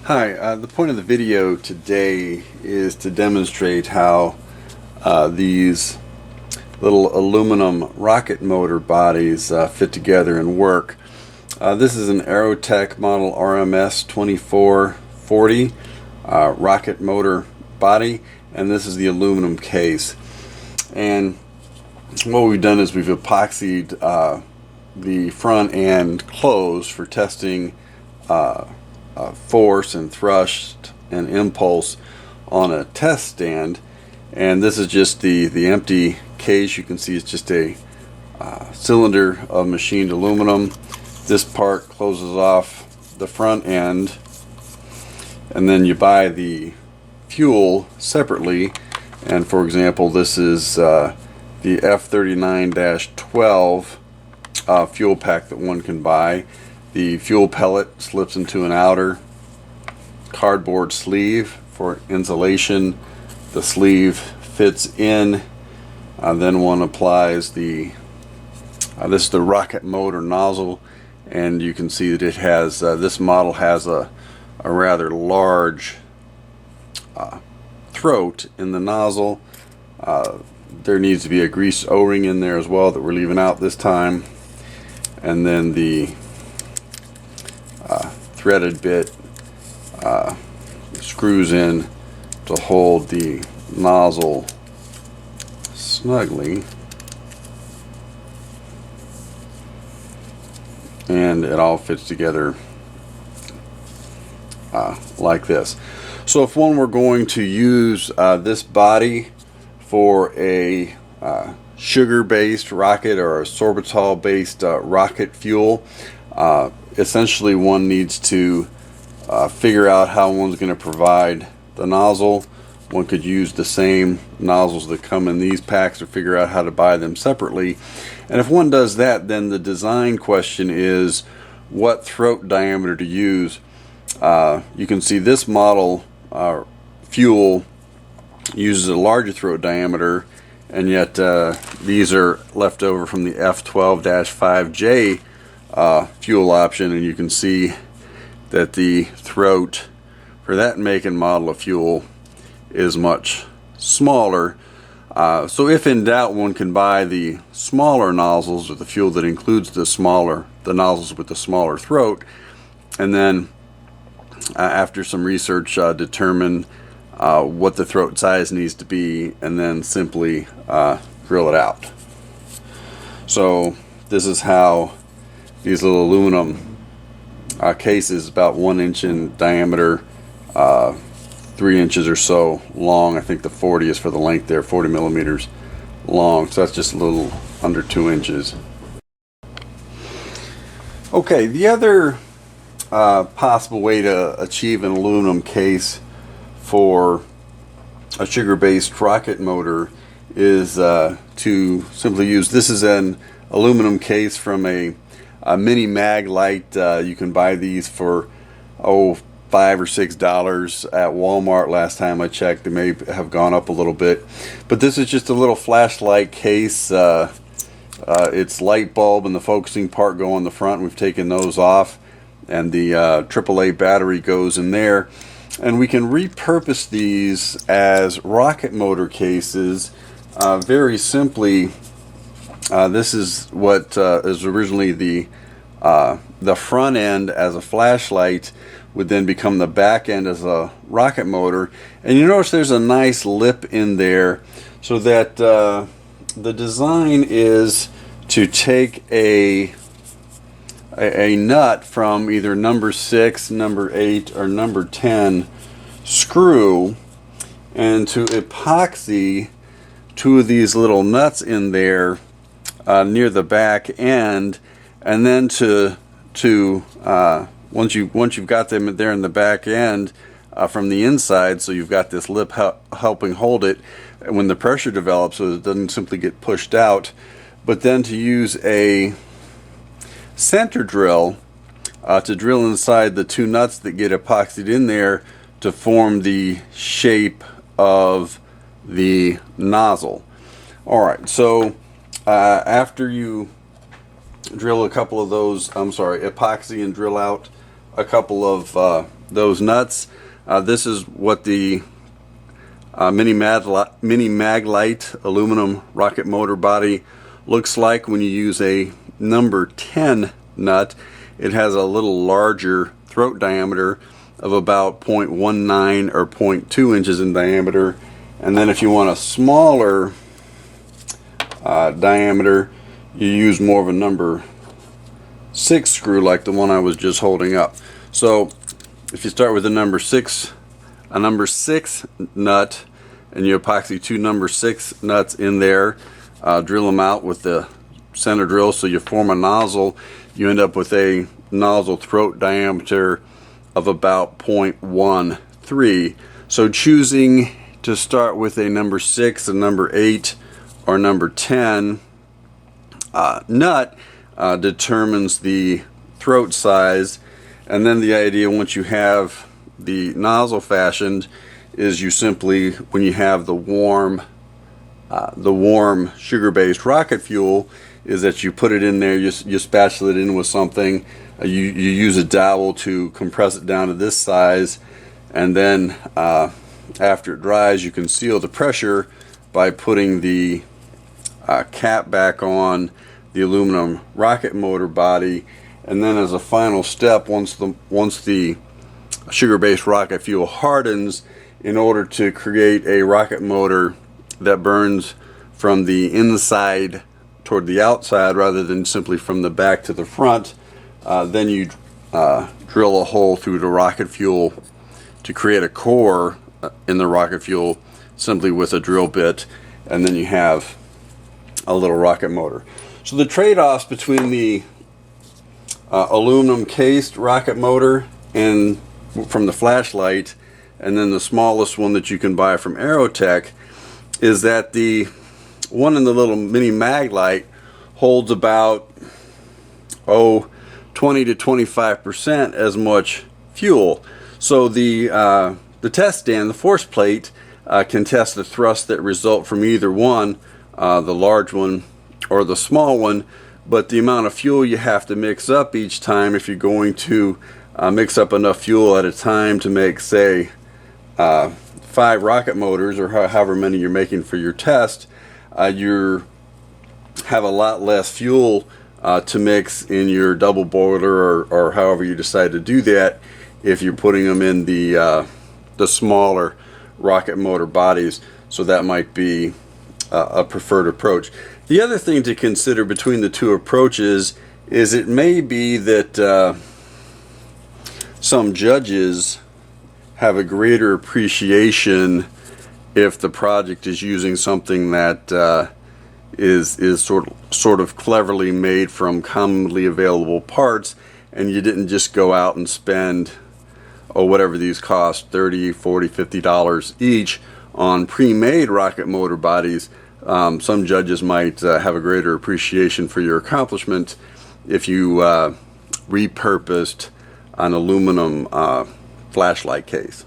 Hi, the point of the video today is to demonstrate how these little aluminum rocket motor bodies fit together and work. This is an Aerotech model RMS 2440 rocket motor body, and this is the aluminum case. And what we've done is we've epoxied the front end closed for testing force and thrust and impulse on a test stand. And this is just the empty case. You can see it's just a cylinder of machined aluminum. This part closes off the front end, and then you buy the fuel separately. And for example, this is the F39-12 fuel pack that one can buy. The fuel pellet slips into an outer cardboard sleeve for insulation. The sleeve fits in. Then one applies this is the rocket motor nozzle, and you can see that it has this model has a rather large throat in the nozzle. There needs to be a grease O-ring in there as well that we're leaving out this time, and then the threaded bit screws in to hold the nozzle snugly, and it all fits together like this. So if one were going to use this body for a sugar-based rocket or a sorbitol-based rocket fuel, essentially one needs to figure out how one's going to provide the nozzle. One could use the same nozzles that come in these packs, or figure out how to buy them separately. And if one does that, then the design question is what throat diameter to use. You can see this model fuel uses a larger throat diameter, and yet these are left over from the F12-5J fuel option, and you can see that the throat for that make and model of fuel is much smaller. So if in doubt, one can buy the smaller nozzles, or the fuel that includes the nozzles with the smaller throat, and then after some research determine what the throat size needs to be, and then simply drill it out. So this is how these little aluminum cases, about 1 inch in diameter, 3 inches or so long. I think the 40 is for the length there, 40 millimeters long. So that's just a little under 2 inches. Okay, the other possible way to achieve an aluminum case for a sugar-based rocket motor is to simply use, this is an aluminum case from a mini Maglite. You can buy these for $5 or $6 at Walmart. Last time I checked, they may have gone up a little bit, but this is just a little flashlight case. Its light bulb and the focusing part go on the front. We've taken those off, and the AAA battery goes in there, and we can repurpose these as rocket motor cases very simply. This is what is originally the front end as a flashlight, would then become the back end as a rocket motor. And you notice there's a nice lip in there, so that the design is to take a nut from either number 6, number 8, or number 10 screw, and to epoxy 2 of these little nuts in there near the back end, and then once you've got them there in the back end from the inside, so you've got this lip helping hold it when the pressure develops, so it doesn't simply get pushed out. But then to use a center drill to drill inside the 2 nuts that get epoxied in there to form the shape of the nozzle. Alright, so after you drill a couple of those, epoxy and drill out a couple of those nuts. This is what the Mini Maglite aluminum rocket motor body looks like when you use a number 10 nut. It has a little larger throat diameter of about 0.19 or 0.2 inches in diameter, and then if you want a smaller diameter, you use more of a number 6 screw like the one I was just holding up. So if you start with a number 6 nut, and you epoxy 2 number 6 nuts in there, drill them out with the center drill so you form a nozzle, you end up with a nozzle throat diameter of about 0.13. So choosing to start with a number 6, a number 8, or number 10 nut determines the throat size. And then the idea, once you have the nozzle fashioned, is you simply, when you have the warm sugar-based rocket fuel, is that you put it in there, you spatula it in with something, you use a dowel to compress it down to this size, and then after it dries you can seal the pressure by putting the cap back on the aluminum rocket motor body. And then as a final step, once the sugar-based rocket fuel hardens, in order to create a rocket motor that burns from the inside toward the outside rather than simply from the back to the front, then you drill a hole through the rocket fuel to create a core in the rocket fuel simply with a drill bit, and then you have a little rocket motor. So the trade-offs between the aluminum cased rocket motor and from the Flashlight, and then the smallest one that you can buy from Aerotech, is that the one in the little Mini Maglite holds about 20 to 25% as much fuel. So the test stand, the force plate, can test the thrust that result from either one, the large one or the small one, but the amount of fuel you have to mix up each time, if you're going to mix up enough fuel at a time to make, say, 5 rocket motors, or however many you're making for your test, you have a lot less fuel to mix in your double boiler, or however you decide to do that, if you're putting them in the smaller rocket motor bodies. So that might be a preferred approach. The other thing to consider between the two approaches is it may be that some judges have a greater appreciation if the project is using something that is sort of cleverly made from commonly available parts, and you didn't just go out and spend whatever these cost, $30, $40, $50 each on pre-made rocket motor bodies. Some judges might have a greater appreciation for your accomplishment if you repurposed an aluminum Flashlight case.